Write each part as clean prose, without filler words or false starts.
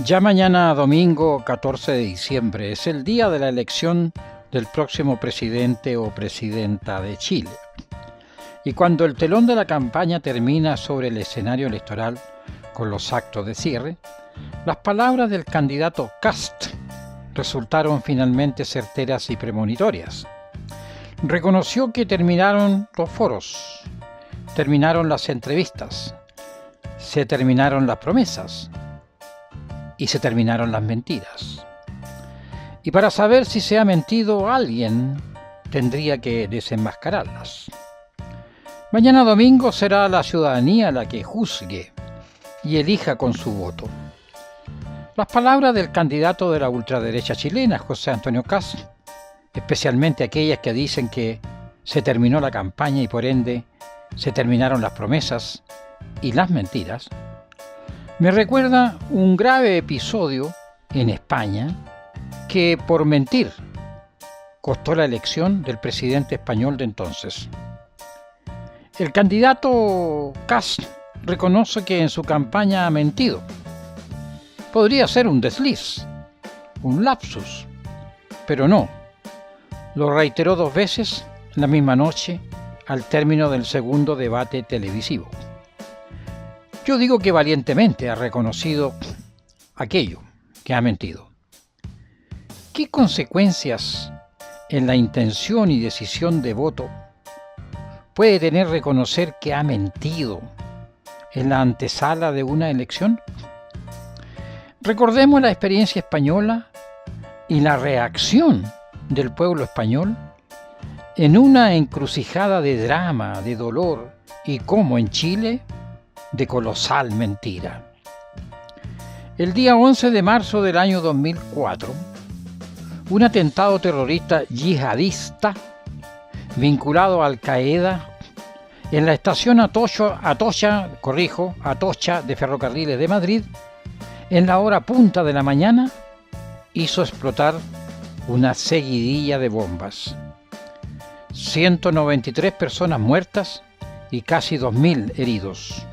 Ya mañana domingo 14 de diciembre es el día de la elección del próximo presidente o presidenta de Chile. Y cuando el telón de la campaña termina sobre el escenario electoral con los actos de cierre, las palabras del candidato Kast resultaron finalmente certeras y premonitorias. Reconoció que terminaron los foros, terminaron las entrevistas, se terminaron las promesas y se terminaron las mentiras. Y para saber si se ha mentido alguien, tendría que desenmascararlas. Mañana domingo será la ciudadanía la que juzgue y elija con su voto. Las palabras del candidato de la ultraderecha chilena, José Antonio Kast, especialmente aquellas que dicen que se terminó la campaña y por ende se terminaron las promesas y las mentiras, me recuerda un grave episodio en España que, por mentir, costó la elección del presidente español de entonces. El candidato Kast reconoce que en su campaña ha mentido. Podría ser un desliz, un lapsus, pero no. Lo reiteró 2 veces la misma noche al término del segundo debate televisivo. Yo digo que valientemente ha reconocido aquello que ha mentido. ¿Qué consecuencias en la intención y decisión de voto puede tener reconocer que ha mentido en la antesala de una elección? Recordemos la experiencia española y la reacción del pueblo español en una encrucijada de drama, de dolor y, como en Chile, de colosal mentira. El día 11 de marzo del año 2004, un atentado terrorista yihadista vinculado a Al-Qaeda en la estación Atocha de Ferrocarriles de Madrid, en la hora punta de la mañana, hizo explotar una seguidilla de bombas. 193 personas muertas y casi 2.000 heridos.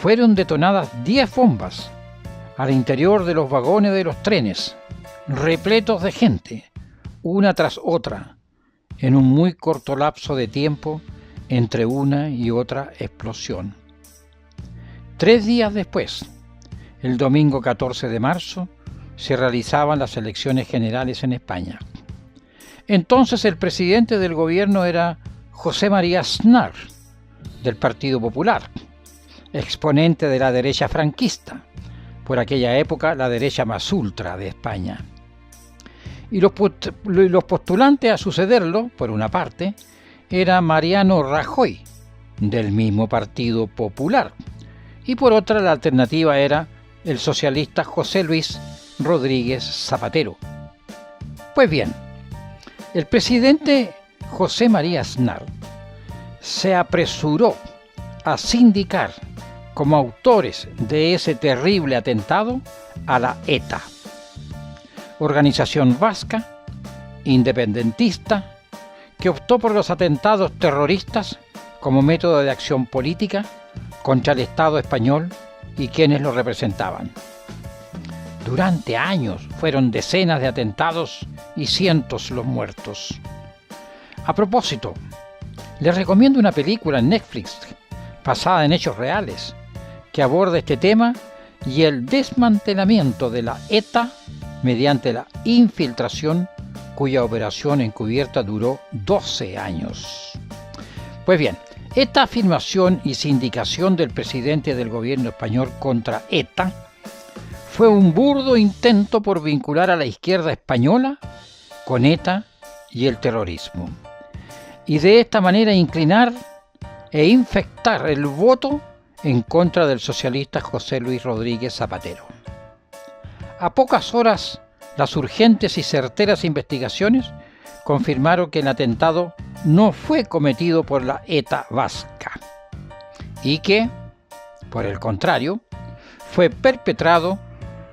Fueron detonadas 10 bombas al interior de los vagones de los trenes, repletos de gente, una tras otra, en un muy corto lapso de tiempo entre una y otra explosión. 3 días después, el domingo 14 de marzo, se realizaban las elecciones generales en España. Entonces el presidente del gobierno era José María Aznar, del Partido Popular, exponente de la derecha franquista, por aquella época la derecha más ultra de España. Y los postulantes a sucederlo, por una parte, era Mariano Rajoy, del mismo Partido Popular, y por otra la alternativa era el socialista José Luis Rodríguez Zapatero. Pues bien, el presidente José María Aznar se apresuró a sindicar como autores de ese terrible atentado a la ETA, organización vasca, independentista, que optó por los atentados terroristas como método de acción política contra el Estado español y quienes lo representaban. Durante años fueron decenas de atentados y cientos los muertos. A propósito, les recomiendo una película en Netflix basada en hechos reales que aborda este tema y el desmantelamiento de la ETA mediante la infiltración, cuya operación encubierta duró 12 años. Pues bien, esta afirmación y sindicación del presidente del gobierno español contra ETA fue un burdo intento por vincular a la izquierda española con ETA y el terrorismo, y de esta manera inclinar e infectar el voto en contra del socialista José Luis Rodríguez Zapatero. A pocas horas, las urgentes y certeras investigaciones confirmaron que el atentado no fue cometido por la ETA vasca y que, por el contrario, fue perpetrado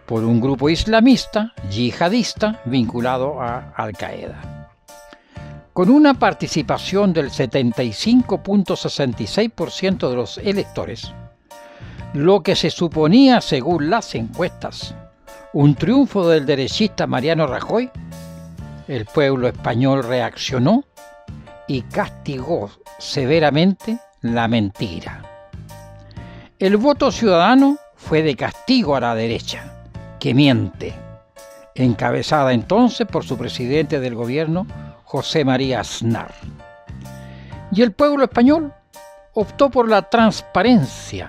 por un grupo islamista yihadista vinculado a Al-Qaeda. Con una participación del 75.66% de los electores, lo que se suponía, según las encuestas, un triunfo del derechista Mariano Rajoy, el pueblo español reaccionó y castigó severamente la mentira. El voto ciudadano fue de castigo a la derecha, que miente, encabezada entonces por su presidente del gobierno, José María Aznar. Y el pueblo español optó por la transparencia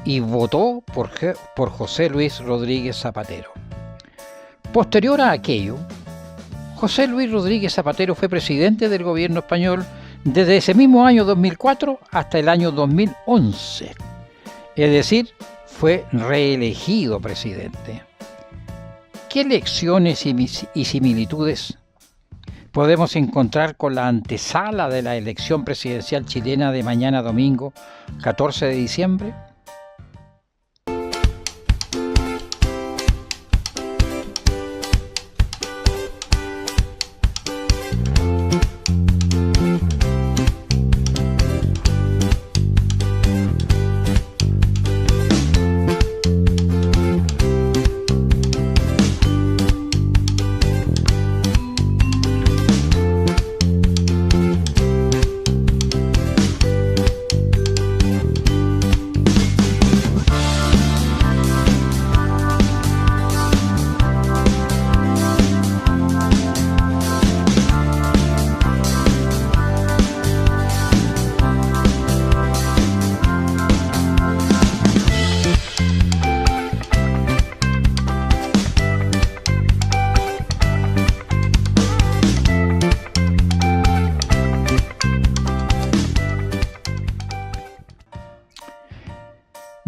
y votó por José Luis Rodríguez Zapatero. Posterior a aquello, José Luis Rodríguez Zapatero fue presidente del gobierno español desde ese mismo año 2004 hasta el año 2011. Es decir, fue reelegido presidente. ¿Qué lecciones y similitudes podemos encontrar con la antesala de la elección presidencial chilena de mañana domingo, 14 de diciembre?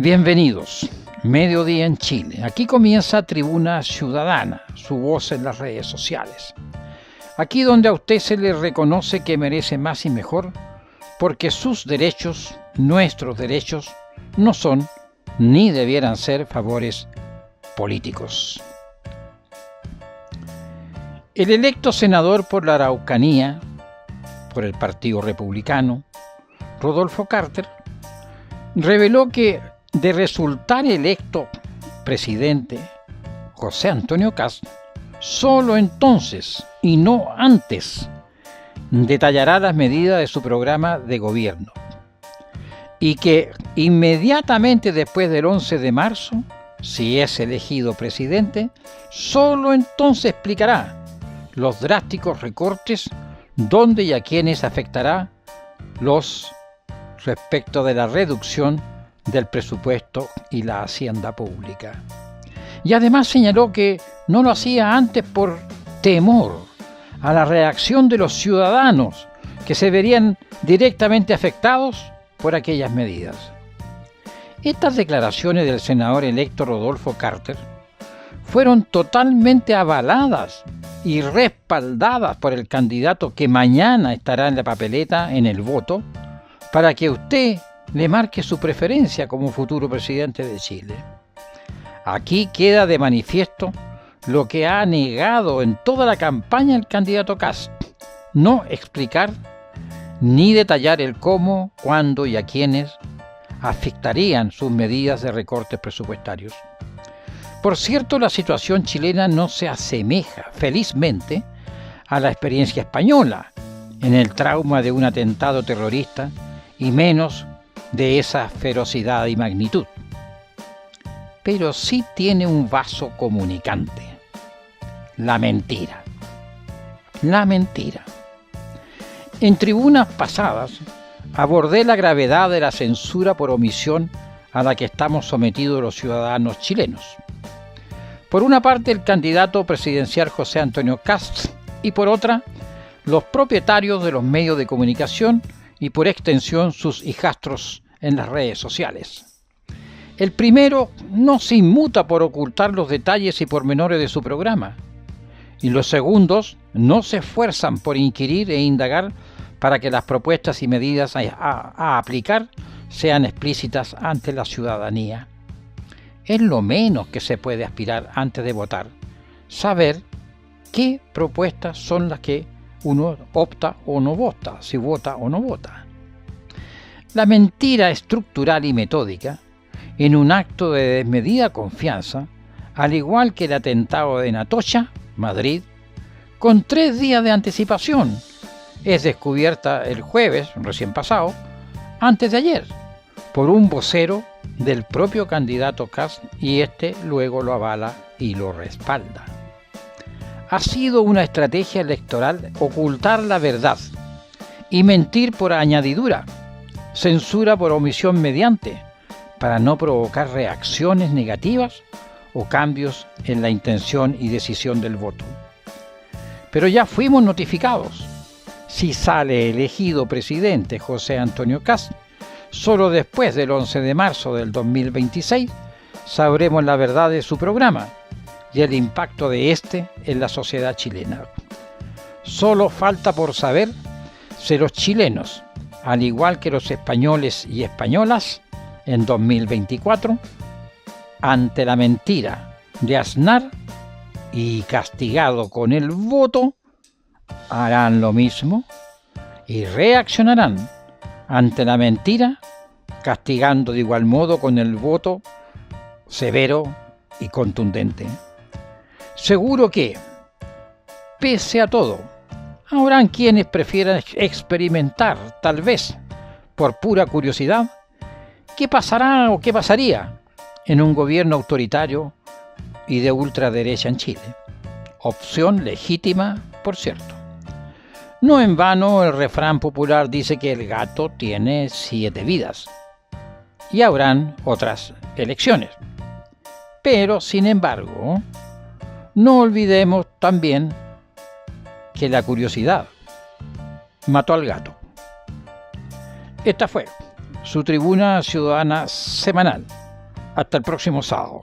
Bienvenidos, mediodía en Chile. Aquí comienza Tribuna Ciudadana, su voz en las redes sociales. Aquí donde a usted se le reconoce que merece más y mejor, porque sus derechos, nuestros derechos, no son ni debieran ser favores políticos. El electo senador por la Araucanía, por el Partido Republicano, Rodolfo Carter, reveló que de resultar electo presidente José Antonio Kast, solo entonces y no antes detallará las medidas de su programa de gobierno y que inmediatamente después del 11 de marzo, si es elegido presidente, solo entonces explicará los drásticos recortes, dónde y a quiénes afectará los respecto de la reducción del presupuesto y la hacienda pública. Y además señaló que no lo hacía antes por temor a la reacción de los ciudadanos que se verían directamente afectados por aquellas medidas. Estas declaraciones del senador electo Rodolfo Carter fueron totalmente avaladas y respaldadas por el candidato que mañana estará en la papeleta en el voto para que usted le marque su preferencia como futuro presidente de Chile. Aquí queda de manifiesto lo que ha negado en toda la campaña el candidato Kast: no explicar ni detallar el cómo, cuándo y a quiénes afectarían sus medidas de recortes presupuestarios. Por cierto, la situación chilena no se asemeja, felizmente, a la experiencia española en el trauma de un atentado terrorista y menos de esa ferocidad y magnitud. Pero sí tiene un vaso comunicante: la mentira. La mentira. En tribunas pasadas abordé la gravedad de la censura por omisión a la que estamos sometidos los ciudadanos chilenos. Por una parte, el candidato presidencial José Antonio Kast, y por otra, los propietarios de los medios de comunicación y por extensión sus hijastros en las redes sociales. El primero no se inmuta por ocultar los detalles y pormenores de su programa, y los segundos no se esfuerzan por inquirir e indagar para que las propuestas y medidas a aplicar sean explícitas ante la ciudadanía. Es lo menos que se puede aspirar antes de votar, saber qué propuestas son las que uno opta o no vota, si vota o no vota. La mentira estructural y metódica en un acto de desmedida confianza, al igual que el atentado de Atocha, Madrid, con 3 días de anticipación. Es descubierta el jueves, recién pasado, antes de ayer, por un vocero del propio candidato Kast, y este luego lo avala y lo respalda. Ha sido una estrategia electoral ocultar la verdad y mentir por añadidura, censura por omisión mediante, para no provocar reacciones negativas o cambios en la intención y decisión del voto. Pero ya fuimos notificados. Si sale elegido presidente José Antonio Kast, solo después del 11 de marzo del 2026 sabremos la verdad de su programa y el impacto de este en la sociedad chilena. Solo falta por saber si los chilenos, al igual que los españoles y españolas, en 2024, ante la mentira de Aznar y castigado con el voto, harán lo mismo y reaccionarán ante la mentira, castigando de igual modo con el voto severo y contundente. Seguro que, pese a todo, habrán quienes prefieran experimentar, tal vez por pura curiosidad, qué pasará o qué pasaría en un gobierno autoritario y de ultraderecha en Chile. Opción legítima, por cierto. No en vano el refrán popular dice que el gato tiene 7 vidas y habrán otras elecciones. Pero, sin embargo, no olvidemos también que la curiosidad mató al gato. Esta fue su Tribuna Ciudadana semanal. Hasta el próximo sábado.